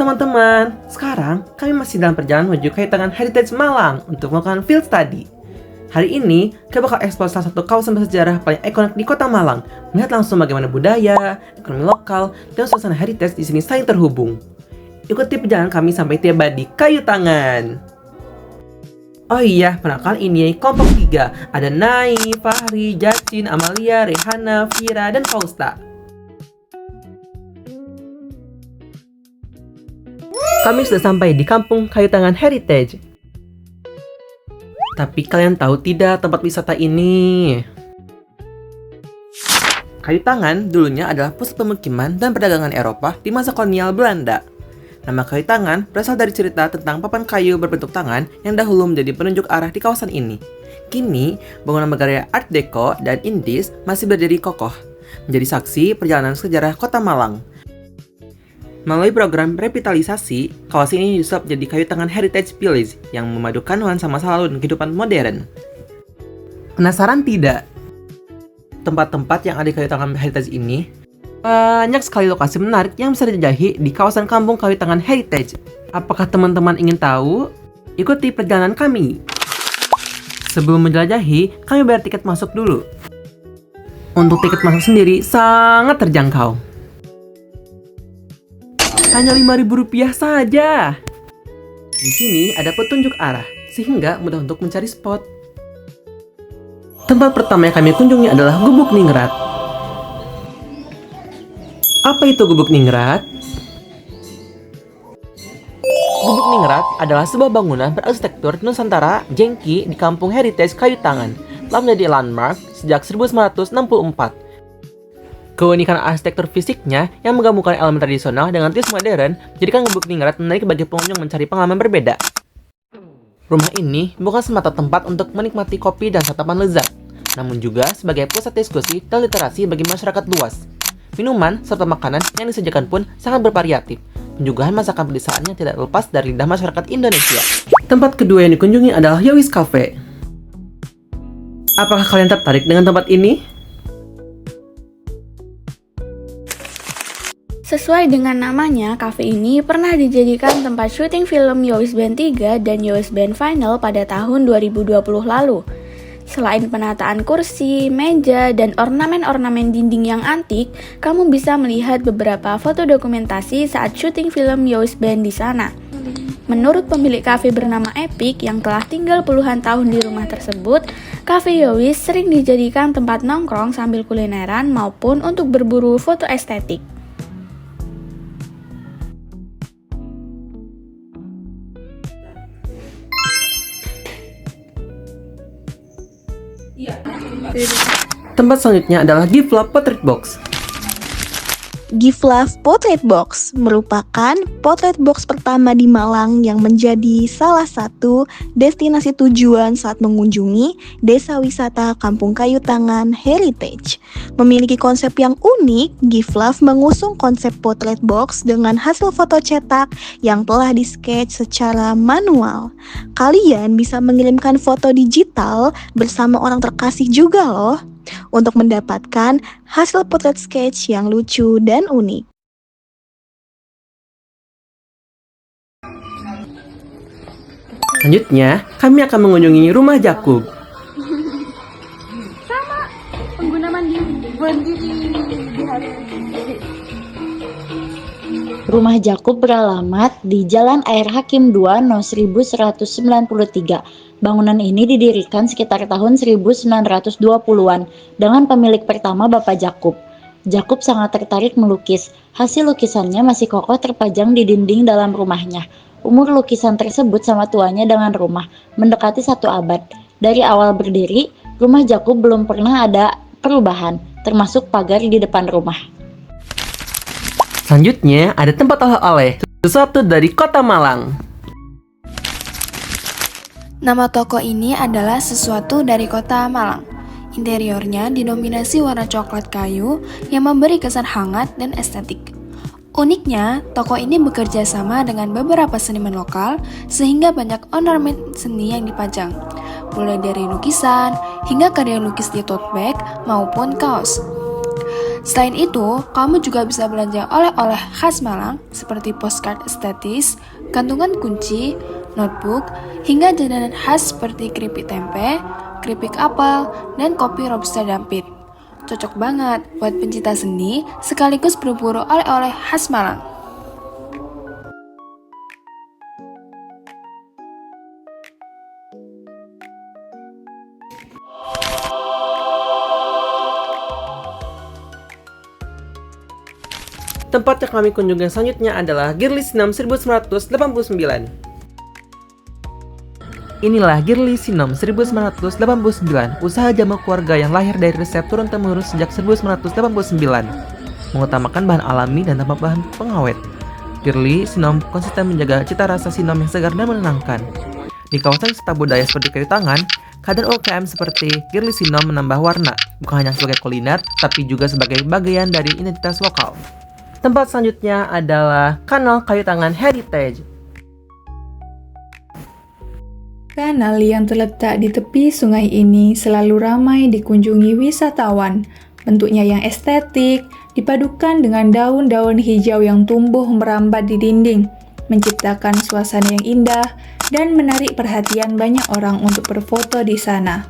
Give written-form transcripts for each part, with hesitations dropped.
teman-teman, sekarang kami masih dalam perjalanan menuju Kayu Tangan Heritage Malang untuk melakukan field study. Hari ini, kami bakal eksplor salah satu kawasan bersejarah paling ikonik di kota Malang, melihat langsung bagaimana budaya, ekonomi lokal, dan suasana heritage di sini saling terhubung. Ikuti perjalanan kami sampai tiba di Kayu Tangan. Oh iya, perkenalkan ini kelompok 3. Ada Nai, Fahri, Jacin, Amalia, Rehana, Vira, dan Fausta. Kami sudah sampai di kampung Kayu Tangan Heritage. Tapi kalian tahu tidak tempat wisata ini? Kayu Tangan dulunya adalah pusat pemukiman dan perdagangan Eropa di masa kolonial Belanda. Nama Kayu Tangan berasal dari cerita tentang papan kayu berbentuk tangan yang dahulu menjadi penunjuk arah di kawasan ini. Kini, bangunan bergaya Art Deco dan Indis masih berdiri kokoh, menjadi saksi perjalanan sejarah kota Malang. Melalui program revitalisasi, kawasan ini disulap menjadi Kayu Tangan Heritage Village yang memadukan nuansa masa lalu dan kehidupan modern. Penasaran tidak? Tempat-tempat yang ada di Kayu Tangan Heritage ini banyak sekali lokasi menarik yang bisa dijajahi di kawasan kampung Kayu Tangan Heritage. Apakah teman-teman ingin tahu? Ikuti perjalanan kami. Sebelum menjelajahi, kami bayar tiket masuk dulu. Untuk tiket masuk sendiri sangat terjangkau. Hanya Rp5.000 saja. Di sini ada petunjuk arah, sehingga mudah untuk mencari spot. Tempat pertama yang kami kunjungi adalah Gubuk Ningrat. Apa itu Gubuk Ningrat? Gubuk Ningrat adalah sebuah bangunan berarsitektur Nusantara jengki di kampung Heritage Kayu Tangan, telah menjadi landmark sejak 1964. Keunikan arsitektur fisiknya yang menggabungkan elemen tradisional dengan twist modern menjadikan Gubuk Ningrat menarik bagi pengunjung mencari pengalaman berbeda. Rumah ini bukan semata tempat untuk menikmati kopi dan santapan lezat, namun juga sebagai pusat diskusi dan literasi bagi masyarakat luas. Minuman serta makanan yang disajikan pun sangat bervariatif. Penyuguhan masakan pedesaannya tidak lepas dari lidah masyarakat Indonesia. Tempat kedua yang dikunjungi adalah Yowis Cafe. Apakah kalian tertarik dengan tempat ini? Sesuai dengan namanya, kafe ini pernah dijadikan tempat syuting film Yowis Band 3 dan Yowis Band Final pada tahun 2020 lalu. Selain penataan kursi, meja, dan ornamen-ornamen dinding yang antik, kamu bisa melihat beberapa foto dokumentasi saat syuting film Yowis Band di sana. Menurut pemilik kafe bernama Epic yang telah tinggal puluhan tahun di rumah tersebut, kafe Yowis sering dijadikan tempat nongkrong sambil kulineran maupun untuk berburu foto estetik. Tempat selanjutnya adalah Gift Love Portrait Box. Gift Love Portrait Box merupakan portrait box pertama di Malang yang menjadi salah satu destinasi tujuan saat mengunjungi desa wisata Kampung Kayu Tangan Heritage. Memiliki konsep yang unik, Gift Love mengusung konsep portrait box dengan hasil foto cetak yang telah di-sketch secara manual. Kalian bisa mengirimkan foto digital bersama orang terkasih juga loh, untuk mendapatkan hasil potret sketch yang lucu dan unik. Selanjutnya, kami akan mengunjungi Rumah Jakub. Sama, pengguna mandiri di hari. Rumah Jakub beralamat di Jalan Air Hakim 2 No 1193. Bangunan ini didirikan sekitar tahun 1920-an dengan pemilik pertama Bapak Jakub. Jakub sangat tertarik melukis. Hasil lukisannya masih kokoh terpajang di dinding dalam rumahnya. Umur lukisan tersebut sama tuanya dengan rumah, mendekati 1 abad. Dari awal berdiri, rumah Jakub belum pernah ada perubahan, termasuk pagar di depan rumah. Selanjutnya ada tempat oleh-oleh, sesuatu dari kota Malang. Nama toko ini adalah Sesuatu dari Kota Malang. Interiornya didominasi warna coklat kayu yang memberi kesan hangat dan estetik. Uniknya, toko ini bekerja sama dengan beberapa seniman lokal sehingga banyak ornamen seni yang dipajang, mulai dari lukisan hingga karya lukis di tote bag maupun kaos. Selain itu, kamu juga bisa belanja oleh-oleh khas Malang seperti postcard estetis, gantungan kunci, notebook, hingga jajanan khas seperti keripik tempe, keripik apel, dan kopi robusta dampit. Cocok banget buat pencinta seni sekaligus berburu oleh-oleh khas Malang. Tempat yang kami kunjungi selanjutnya adalah Girly Sinom 1989. Inilah Girly Sinom 1989, usaha jamu keluarga yang lahir dari resep turun-temurun sejak 1989, mengutamakan bahan alami dan tanpa bahan pengawet. Girly Sinom konsisten menjaga cita rasa sinom yang segar dan menenangkan. Di kawasan wisata budaya seperti Kayu Tangan, kehadiran UMKM seperti Girly Sinom menambah warna, bukan hanya sebagai kuliner, tapi juga sebagai bagian dari identitas lokal. Tempat selanjutnya adalah Kanal Kayu Tangan Heritage. Kanal yang terletak di tepi sungai ini selalu ramai dikunjungi wisatawan. Bentuknya yang estetik, dipadukan dengan daun-daun hijau yang tumbuh merambat di dinding, menciptakan suasana yang indah dan menarik perhatian banyak orang untuk berfoto di sana.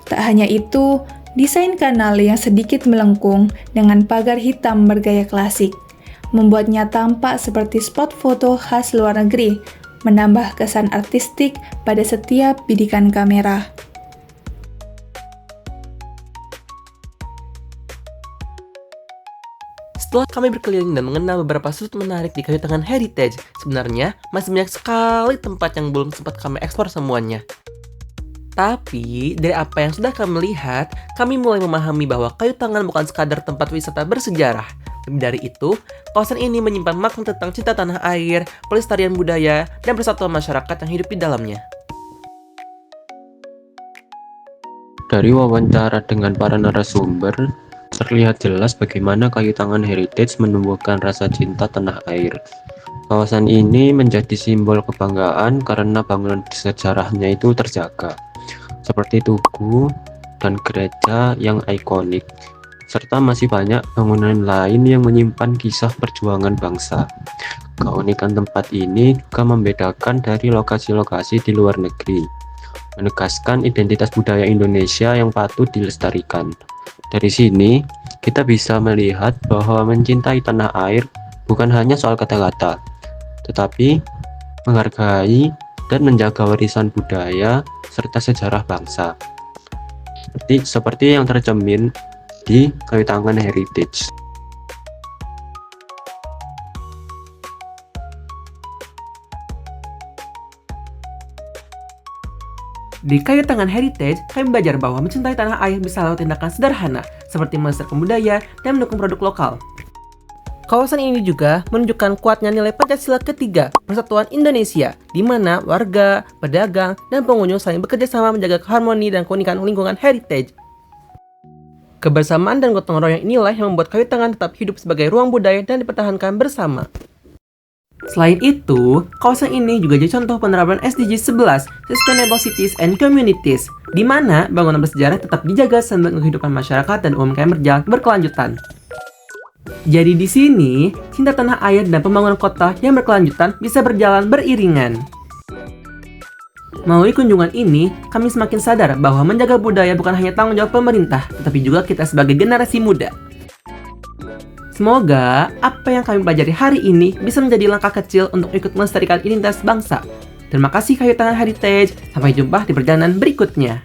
Tak hanya itu, desain kanal yang sedikit melengkung dengan pagar hitam bergaya klasik membuatnya tampak seperti spot foto khas luar negeri, menambah kesan artistik pada setiap bidikan kamera. Setelah kami berkeliling dan mengenal beberapa sudut menarik di Kayu Tangan Heritage, sebenarnya masih banyak sekali tempat yang belum sempat kami eksplor semuanya. Tapi, dari apa yang sudah kami lihat, kami mulai memahami bahwa Kayu Tangan bukan sekadar tempat wisata bersejarah. Lebih dari itu, kawasan ini menyimpan makna tentang cinta tanah air, pelestarian budaya, dan persatuan masyarakat yang hidup di dalamnya. Dari wawancara dengan para narasumber, terlihat jelas bagaimana Kayu Tangan Heritage menumbuhkan rasa cinta tanah air. Kawasan ini menjadi simbol kebanggaan karena bangunan sejarahnya itu terjaga, seperti tugu dan gereja yang ikonik, serta masih banyak bangunan lain yang menyimpan kisah perjuangan bangsa. Keunikan tempat ini juga membedakan dari lokasi-lokasi di luar negeri, menegaskan identitas budaya Indonesia yang patut dilestarikan. Dari sini, kita bisa melihat bahwa mencintai tanah air bukan hanya soal kata-kata, tetapi menghargai dan menjaga warisan budaya serta sejarah bangsa. Seperti yang tercermin di Kayu Tangan Heritage. Di Kayu Tangan Heritage, kami belajar bahwa mencintai tanah air bisa lewat tindakan sederhana, seperti melestarikan budaya dan mendukung produk lokal. Kawasan ini juga menunjukkan kuatnya nilai Pancasila ketiga, Persatuan Indonesia, di mana warga, pedagang, dan pengunjung saling bekerja sama menjaga harmoni dan keunikan lingkungan heritage. Kebersamaan dan gotong royong inilah yang membuat Kayu Tangan tetap hidup sebagai ruang budaya dan dipertahankan bersama. Selain itu, kawasan ini juga jadi contoh penerapan SDG 11, Sustainable Cities and Communities, di mana bangunan bersejarah tetap dijaga sambil kehidupan masyarakat dan UMKM berjalan berkelanjutan. Jadi di sini, cinta tanah air dan pembangunan kota yang berkelanjutan bisa berjalan beriringan. Melalui kunjungan ini, kami semakin sadar bahwa menjaga budaya bukan hanya tanggung jawab pemerintah, tetapi juga kita sebagai generasi muda. Semoga apa yang kami pelajari hari ini bisa menjadi langkah kecil untuk ikut melestarikan identitas bangsa. Terima kasih Kayu Tangan Heritage, sampai jumpa di perjalanan berikutnya.